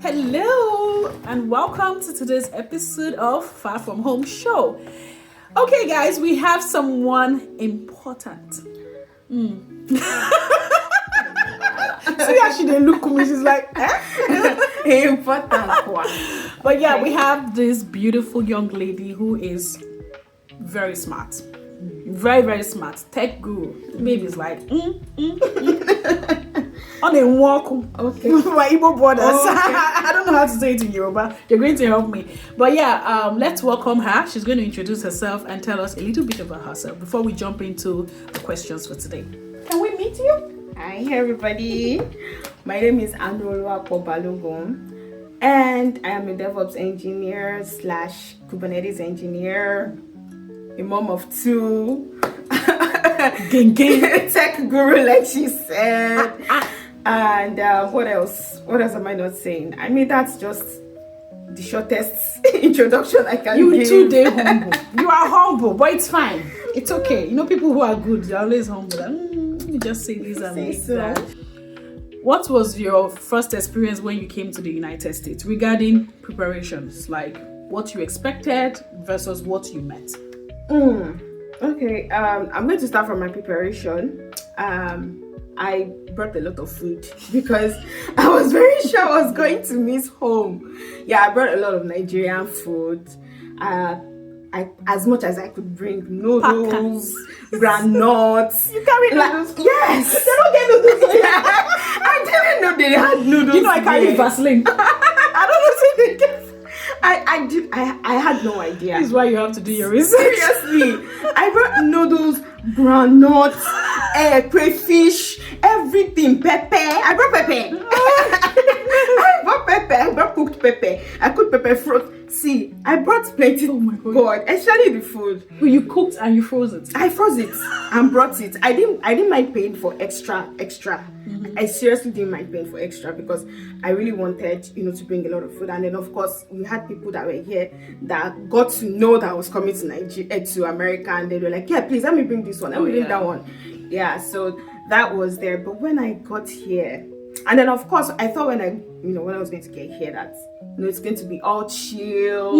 Hello and welcome to today's episode of Far From Home Show. Okay, guys, we have someone important. See how she didn't look at me. She's like, important one. But yeah, we have this beautiful young lady who is very smart. Very, very smart. Tech guru. Baby's like, on a walk. Okay. My Igbo brothers. Okay. I don't know how to say it in Yoruba. You're going to help me. But yeah, let's welcome her. She's going to introduce herself and tell us a little bit about herself before we jump into the questions for today. Can we meet you? Hi everybody. My name is Anuoluwapo Balogun and I am a DevOps engineer / Kubernetes engineer, a mom of 2, tech guru like she said. And what else am I not saying? I mean, that's just the shortest introduction I can give. You today humble. You are humble, but it's fine. It's okay. You know, people who are good, they're always humble. Let me just say this and make that. What was your first experience when you came to the United States regarding preparations? Like what you expected versus what you met? Okay, I'm going to start from my preparation. I brought a lot of food because I was very sure I was going to miss home. Yeah, I brought a lot of Nigerian food. As much as I could bring noodles, granuts. You carry noodles? Yes. They don't get noodles. I didn't know they had noodles. You know, I carry Vaseline. I don't know if they get. I had no idea. This is why you have to do your research. Seriously, I brought noodles, granuts, crayfish, everything, pepper. I brought pepper. I brought cooked pepper. I cooked pepper fruit. See, I brought plenty. Oh my God, especially the food. Well, you cooked and you froze it. I froze it and brought it. I didn't mind paying for extra. Mm-hmm. I seriously didn't mind paying for extra because I really wanted, to bring a lot of food. And then of course we had people that were here that got to know that I was coming to Nigeria, to America, and they were like, yeah, please let me bring this one. Let me bring that one. Yeah, so that was there. But when I got here, and then of course I thought when I was going to get here that it's going to be all chill,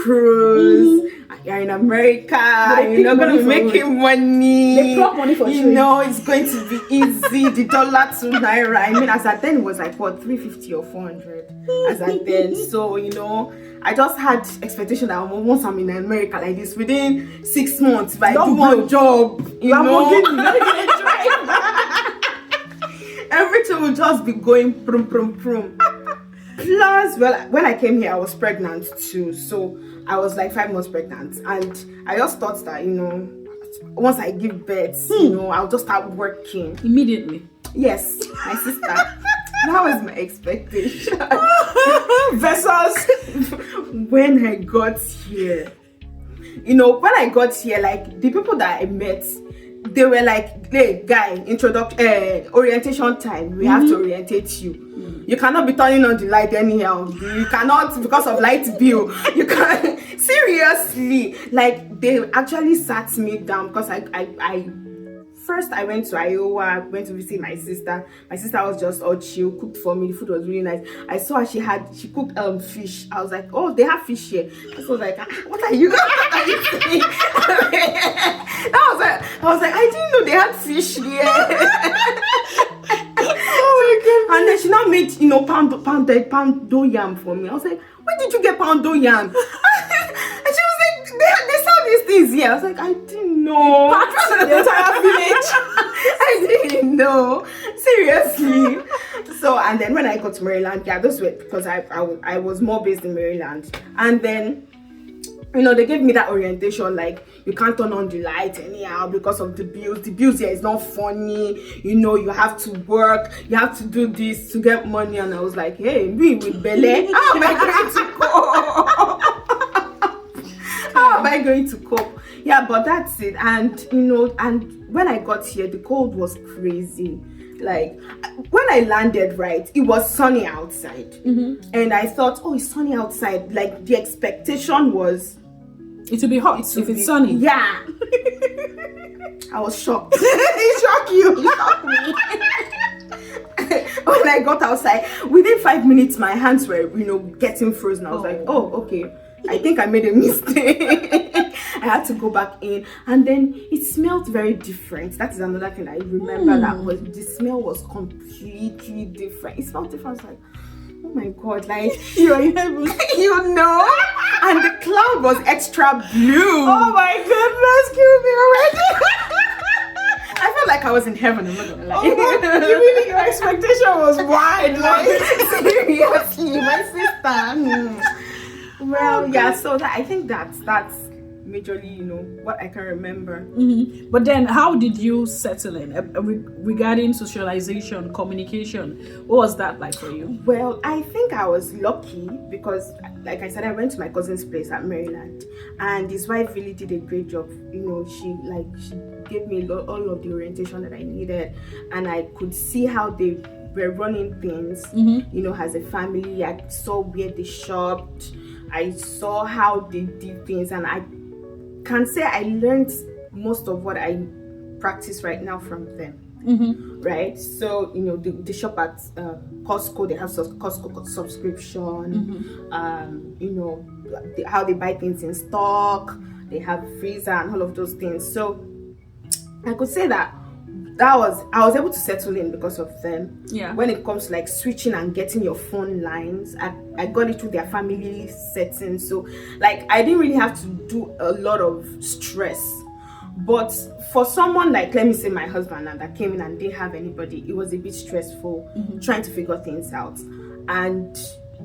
cruise. You're in America, you're not going to be making money. They plug money for you. It's going to be easy. The dollar to naira. I mean, as at then it was like what, 350 or 400 as at then. So I just had expectation that once I'm in America like this, within 6 months, if I do one job, everything will just be going prum prum prum. Plus, when I came here, I was pregnant too, so I was like 5 months pregnant, and I just thought that once I give birth, I'll just start working immediately. Yes, my sister. That was my expectation. Versus when I got here, when I got here, like the people that I met, they were like, hey guy, orientation time, we have to orientate you. You cannot be turning on the light anyhow. You cannot, because of light bill. You can't. Seriously, like they actually sat me down because I first I went to Iowa, went to visit my sister. My sister was just all chill, cooked for me. The food was really nice. I saw her, she cooked fish. I was like, oh, they have fish here. I was like, what are you saying? I was like, I didn't know they had fish here. Oh my God. And then she now made pound yam for me. I was like, where did you get pound yam? And she was like, they sell these things here. I was like, I didn't know. The entire village. I didn't know. Seriously. So, and then when I got to Maryland, those were because I was more based in Maryland. And then they gave me that orientation, like you can't turn on the light anyhow because of the bills. The bills here is not funny. You have to work, you have to do this to get money. And I was like, hey, me with Bele, how am I going to cope? How am I going to cope? Yeah, but that's it. And and when I got here, the cold was crazy. Like when I landed, right, it was sunny outside, and I thought, oh, it's sunny outside. Like the expectation was it will be hot if it's sunny. Yeah. I was shocked. It shocked you. It shocked me. when I got outside, within 5 minutes, my hands were, getting frozen. I was like, oh, okay. I think I made a mistake. I had to go back in, and then it smelled very different. That is another thing I remember. The smell was completely different. It smelled different. I was like, oh my god, like You're in heaven. And the cloud was extra blue. Oh my goodness, kill me already. I felt like I was in heaven. I'm not gonna lie. Your expectation was wide. Seriously, my sister. Well, yeah. So I think that's majorly, what I can remember. But then, how did you settle in regarding socialization, communication? What was that like for you? Well, I think I was lucky because, like I said, I went to my cousin's place at Maryland, and his wife really did a great job. She gave me all of the orientation that I needed, and I could see how they were running things. As a family, I saw where they shopped. I saw how they did things, and I can say I learned most of what I practice right now from them. Right? So, they shop at Costco, they have Costco subscription, how they buy things in stock, they have freezer and all of those things. So I could say that I was able to settle in because of them. Yeah. When it comes to like switching and getting your phone lines, I got it through their family settings. So like I didn't really have to do a lot of stress. But for someone like, let me say my husband that came in and didn't have anybody, it was a bit stressful trying to figure things out. And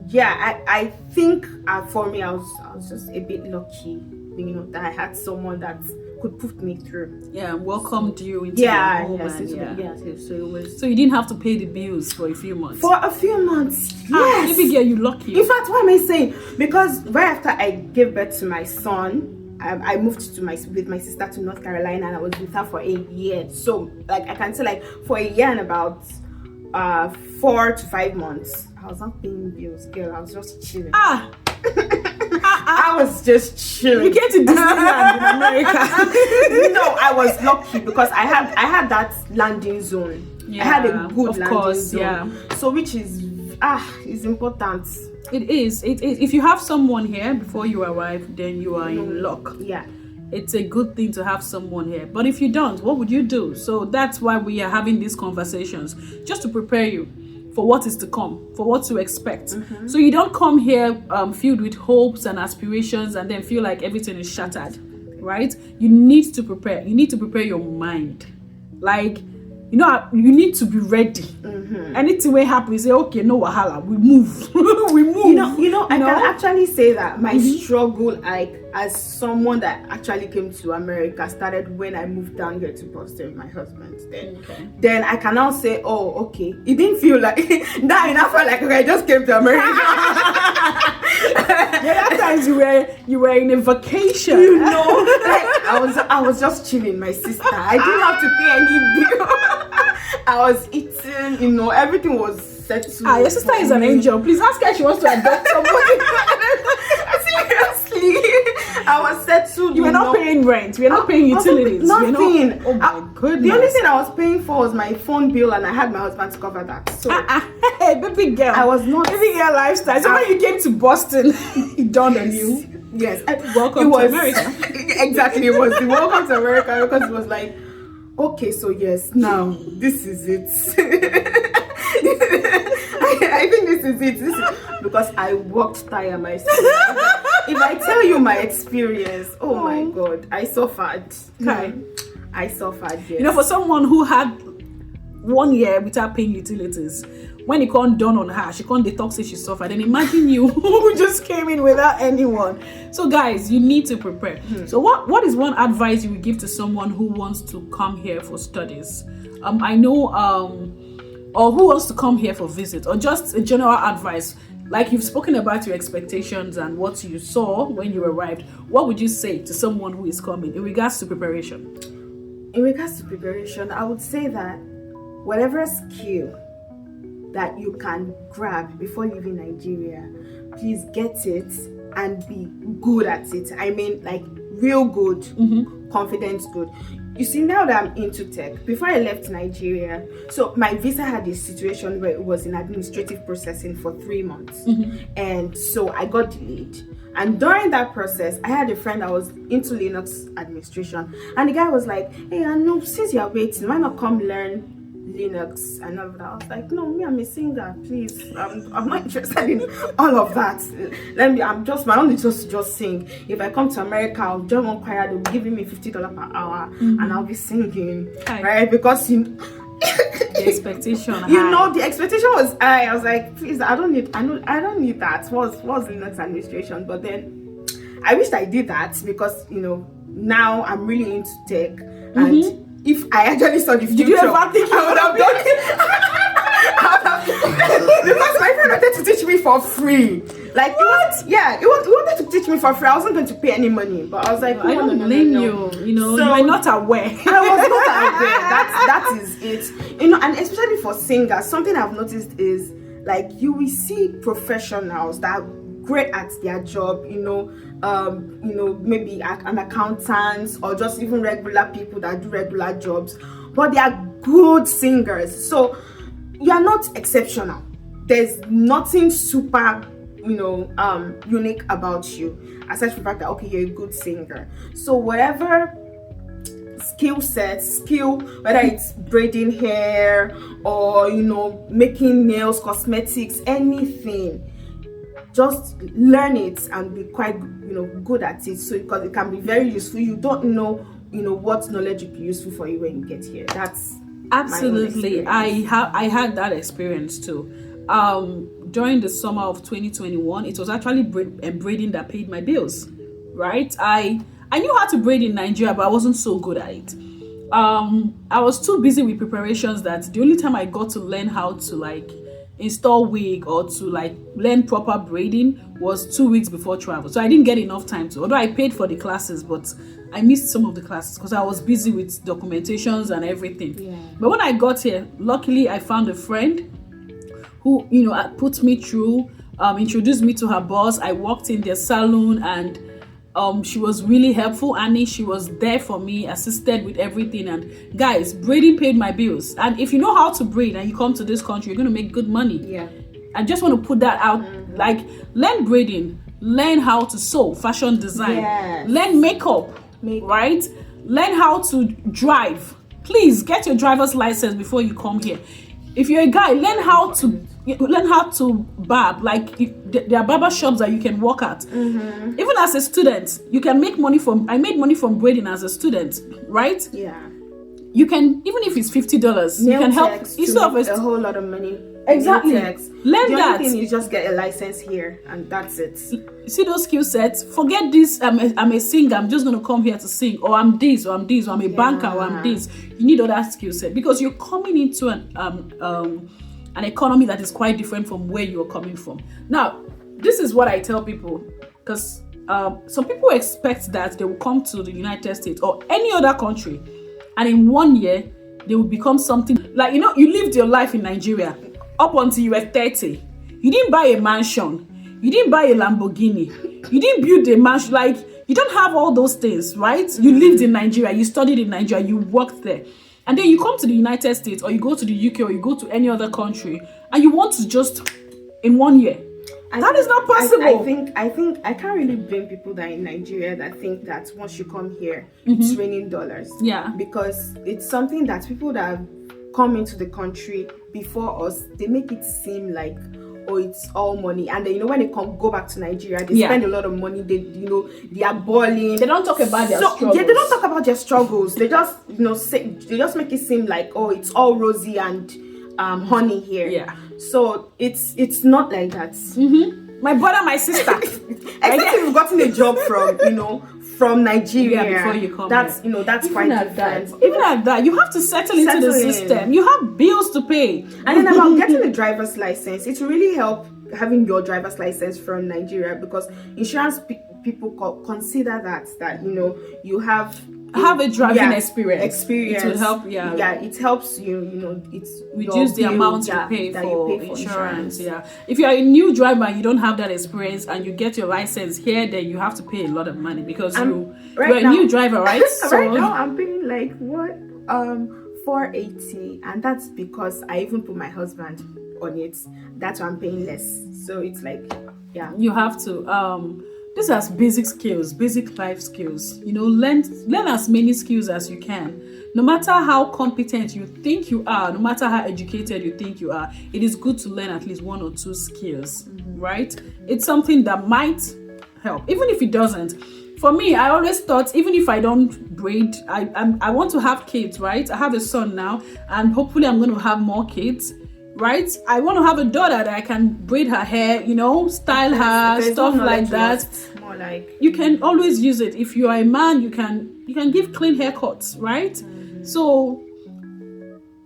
yeah, I think for me I was just a bit lucky, that I had someone that could put me through. Yeah, welcomed you into your home. So you didn't have to pay the bills for a few months. For a few months, yes. Maybe girl, you lucky. In fact, what am I saying? Because right after I gave birth to my son, I moved with my sister to North Carolina, and I was with her for a year. So like I can say like for a year and about 4 to 5 months, I was not paying bills, girl. I was just chilling. I was just chilling. You came to Disneyland in America. No, I was lucky because I had that landing zone. Yeah, I had a good landing zone. Yeah. So which is important. It is. If you have someone here before you arrive, then you are in luck. Yeah. It's a good thing to have someone here. But if you don't, what would you do? So that's why we are having these conversations, just to prepare you for what is to come, for what to expect. So you don't come here filled with hopes and aspirations and then feel like everything is shattered, right? You need to prepare. You need to prepare your mind. Like, you need to be ready. Anything will happen, you say, okay, no wahala, we move. We move. I can actually say that my struggle, like as someone that actually came to America, started when I moved down here to Boston with my husband. Then I can now say, oh, okay, it didn't feel like that. I felt like, okay, I just came to America. That times you were in a vacation. Like I was just chilling, my sister. I didn't have to pay any bill. I was eating, everything was settled. Your sister is an angel. Please ask her if she wants to adopt somebody. Seriously, I was settled. You were not paying rent. We were not paying utilities. Nothing. Oh my goodness. The only thing I was paying for was my phone bill, and I had my husband to cover that. So, hey, baby girl. I was not. Baby girl lifestyle. So when you came to Boston, it dawned on you. Yes. Welcome to America. Exactly. It was the welcome to America because it was like, okay, so yes, now this is it. I think this is it. Because I worked tired myself. If I tell you my experience, oh my god, I suffered. Okay. I suffered. Yes. For someone who had 1 year without paying utilities, when it can't dawn on her, she can't detox say she suffered. And imagine you who just came in without anyone. So guys, you need to prepare. So what is one advice you would give to someone who wants to come here for studies? I know or who wants to come here for visit, or just a general advice. Like you've spoken about your expectations and what you saw when you arrived. What would you say to someone who is coming in regards to preparation? In regards to preparation, I would say that whatever skill that you can grab before leaving Nigeria, please get it and be good at it. I mean, like real good, confidence good. You see, now that I'm into tech, before I left Nigeria, so my visa had this situation where it was in administrative processing for 3 months. And so I got delayed. And during that process, I had a friend that was into Linux administration. And the guy was like, hey, Anu, since you're waiting, why not come learn Linux and all of that? I was like, no, me, I'm a singer, please. I'm not interested in all of that. My only just sing. If I come to America, I'll join one choir, they'll be giving me $50 per hour, and I'll be singing, right? Because the expectation, the expectation was high. I was like, please, I don't need that. What's Linux administration? But then I wished I did that, because now I'm really into tech, and if I actually saw the future, did you ever think I would have done it? Because my friend wanted to teach me for free. Like, what? He wanted to teach me for free. I wasn't going to pay any money, but I was like, I don't blame you. So, you are not aware. I was not aware. That is it. And especially for singers, something I've noticed is, like, you will see professionals that are great at their job, maybe an accountant, or just even regular people that do regular jobs, but they are good singers. So you are not exceptional. There's nothing super unique about you, aside from the fact that, okay, you're a good singer. So whatever skill, whether it's braiding hair or making nails, cosmetics, anything, just learn it and be quite good at it, so because it can be very useful. You don't know what knowledge would be useful for you when you get here. That's absolutely. I had that experience too. During the summer of 2021, it was actually braiding that paid my bills, right? I knew how to braid in Nigeria, but I wasn't so good at it. I was too busy with preparations that the only time I got to learn how to install wig or to learn proper braiding was 2 weeks before travel. So I didn't get enough time to, although I paid for the classes, but I missed some of the classes because I was busy with documentations and everything. Yeah. But when I got here, luckily I found a friend who put me through, introduced me to her boss. I walked in their salon, and she was really helpful. Annie, she was there for me, assisted with everything. And guys, braiding paid my bills. And if you know how to braid and you come to this country, you're going to make good money. Yeah. I just want to put that out. Learn braiding, learn how to sew, fashion design, learn makeup, right? Learn how to drive. Please get your driver's license before you come here. If you're a guy, learn how to barb. There are barber shops that you can work at. Even as a student, you can make money I made money from braiding as a student, right? Yeah. You can, even if it's $50, you can help instead of a whole lot of money. Exactly. Learn that. The only thing is just get a license here, and that's it. See those skill sets? Forget this. I'm a singer. I'm just going to come here to sing, or I'm this, or I'm this, or I'm a banker, or I'm this. You need other skill set, because you're coming into an economy that is quite different from where you're coming from. Now, this is what I tell people, because some people expect that they will come to the United States or any other country, and in 1 year they will become something. You lived your life in Nigeria up until you were 30. You didn't buy a mansion. You didn't buy a Lamborghini. You didn't build a mansion. You don't have all those things, right? You lived in Nigeria. You studied in Nigeria. You worked there. And then you come to the United States, or you go to the UK, or you go to any other country, and you want to just, in 1 year. That is not possible. I think I can't really blame people that are in Nigeria that think that once you come here, it's raining dollars. Yeah. Because it's something that people that have come into the country before us, they make it seem like, oh, it's all money. And then when they go back to Nigeria, they spend a lot of money. They are balling. They don't talk about their struggles. Yeah, they don't talk about their struggles. They just they just make it seem like, oh, it's all rosy and honey here. Yeah. So it's not like that. My brother, my sister. Except if you've gotten a job from Nigeria before you come. That's that's quite different. Even at that, you have to settle into the system. You have bills to pay. And then about getting a driver's license, it will really help having your driver's license from Nigeria, because insurance people consider that you have have a driving experience. It will help. It helps you. It's reduce the amount you pay for insurance. Yeah, if you are a new driver and you don't have that experience and you get your license here, then you have to pay a lot of money because you're a new driver, right? So right now I'm paying like what 480, and that's because I even put my husband on it. That's why I'm paying less. So it's like, you have to these are basic skills, basic life skills. Learn as many skills as you can. No matter how competent you think you are, no matter how educated you think you are, it is good to learn at least 1 or 2 skills, right? It's something that might help, even if it doesn't. For me, I always thought, even if I don't braid, I want to have kids, right? I have a son now, and hopefully I'm going to have more kids, right? I want to have a daughter that I can braid her hair, style her, stuff like that. More like you can always use it. If you are a man, you can give clean haircuts, right? So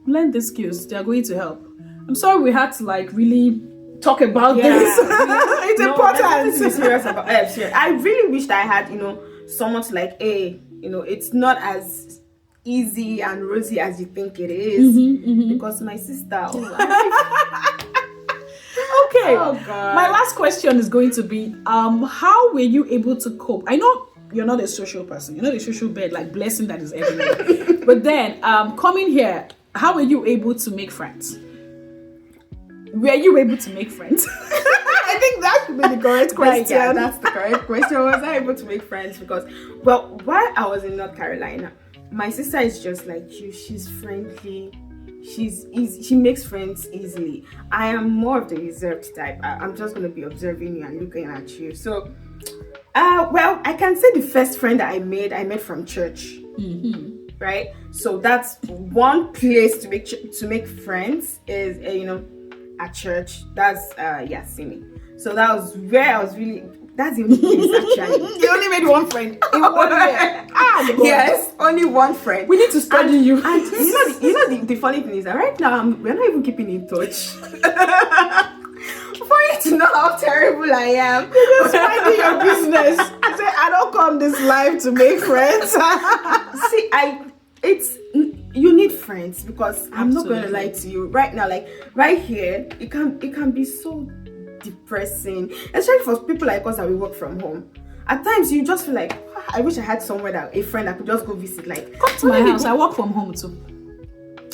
learn the skills. They are going to help. I'm sorry we had to really talk about this. It's important. To be serious about. I really wish that I had someone to it's not as easy and rosy as you think it is, because my sister. Okay. Oh God. My last question is going to be, how were you able to cope? I know you're not a social person. You're not a social bird, like blessing that is everywhere. But then, coming here, how were you able to make friends? Were you able to make friends? I think that should be the correct question. Yeah, that's the correct question. Was I able to make friends? Because, while I was in North Carolina, my sister is just like you. She's friendly. She's easy. She makes friends easily. I am more of the reserved type. I'm just going to be observing you and looking at you. So, I can say the first friend that I made from church. Right? So that's one place to make friends is, at church. That's Simi. So that was where I was really. That's the only place actually. You only made one friend in 1 year. Yes, only one friend. We need to study you. And the funny thing is that right now we're not even keeping in touch. For you to know how terrible I am. You're just minding your business. Say, I don't come this live to make friends. See, you need friends, because I'm not Absolutely. going to lie to you. Right now, right here, it can be so depressing, especially for people like us that we work from home. At times you just feel like, I wish I had somewhere a friend I could just go visit. Come to my house. I work from home too.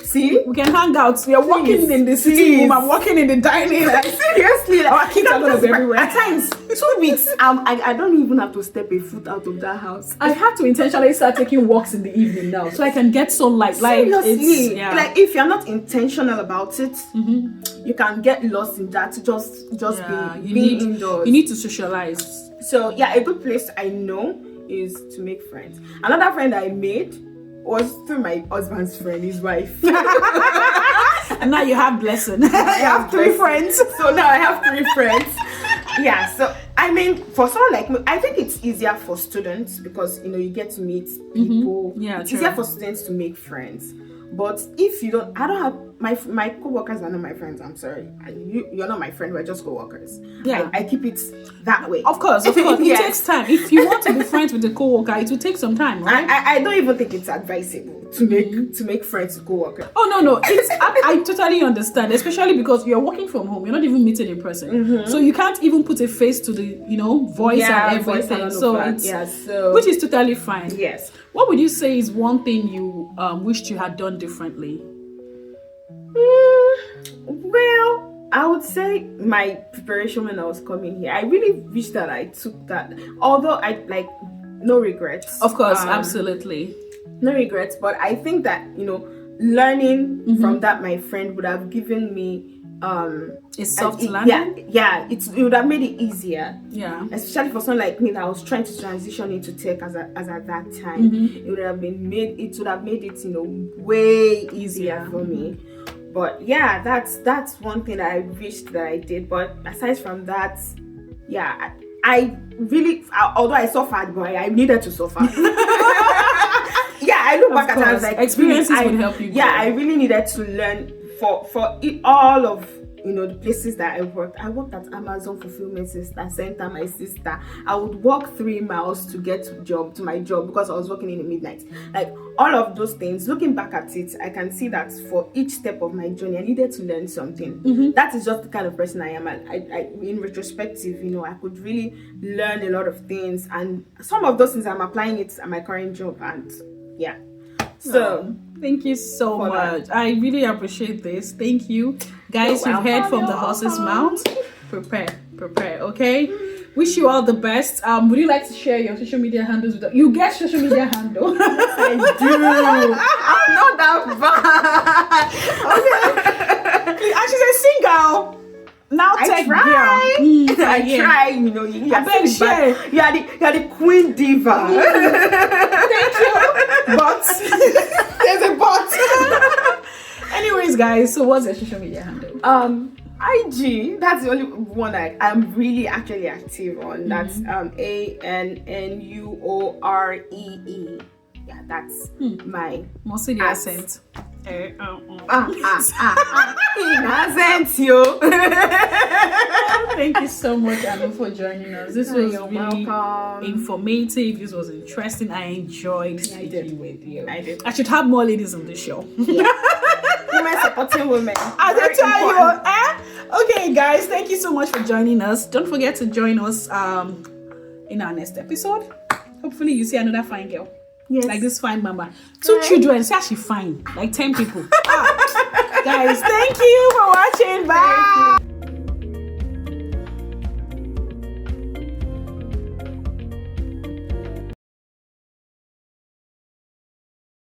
See, we can hang out. We are working in the sitting room. I'm working in the dining. Seriously, our kids are gonna be everywhere. At times, 2 weeks, I don't even have to step a foot out of that house. I have to intentionally start taking walks in the evening now, so I can get sunlight. Seriously, if you're not intentional about it, you can get lost in that. Just being indoors. You need to socialize. So a good place I know is to make friends. Another friend I made was through my husband's friend, his wife. And now you have blessing. You have 3 friends. So now I have 3 friends. Yeah, so I mean, for someone like me, I think it's easier for students because you get to meet people. Yeah, it's true. easier for students to make friends. But if you don't, I don't have my co-workers are not my friends. I'm sorry, you're not my friend. We're just co-workers. Yeah, I keep it that way. Of course. Yes. It takes time. If you want to be friends with a co-worker, it will take some time, right? I don't even think it's advisable to make friends with co-workers. Oh no, I totally understand, especially because you're working from home. You're not even meeting in person, so you can't even put a face to the voice and everything. So which is totally fine. Yes. What would you say is one thing you wished you had done differently? Well, I would say my preparation when I was coming here. I really wish that I took that. Although I no regrets. Of course, absolutely. No regrets, but I think that learning from that, my friend would have given me a soft landing. It would have made it easier. Yeah, especially for someone like me that was trying to transition into tech as at that time. It would have made it way easier for me. But that's one thing that I wished that I did. But aside from that, I really, although I suffered, but I needed to suffer. I look back at it, I was like, experiences would help you. I really needed to learn for it, all of the places that I worked at Amazon Fulfillment Center, my sister. I would walk 3 miles to get to my job because I was working in the midnight. Like all of those things, looking back at it, I can see that for each step of my journey I needed to learn something. That is just the kind of person I am. I in retrospective, I could really learn a lot of things, and some of those things I'm applying it at my current job, and yeah. So thank you so much. I really appreciate this. Thank you, guys. You've heard from the horse's mouth. Prepare, okay? Wish you all the best. Would you like to share your social media handles with us? You get social media handle. I do. I'm not that bad. Okay. And she's a single. Now take try. girl. I try. You're the queen diva. Thank you. But there's a but. Anyways, guys, so what's your social media handle? IG. That's the only one I'm really actually active on. That's ANNUOREE. Yeah, that's my mostly the accent. Accent, yo. Thank you so much, Anu, for joining us. This was really informative. This was interesting. I enjoyed speaking with you. I did. I should have more ladies on the show. Women supporting women. I tell you. Okay, guys, thank you so much for joining us. Don't forget to join us in our next episode. Hopefully, you see another fine girl. Yes. Like this fine mama. 2 children. See how she fine. Like 10 people. Guys, thank you for watching. Bye.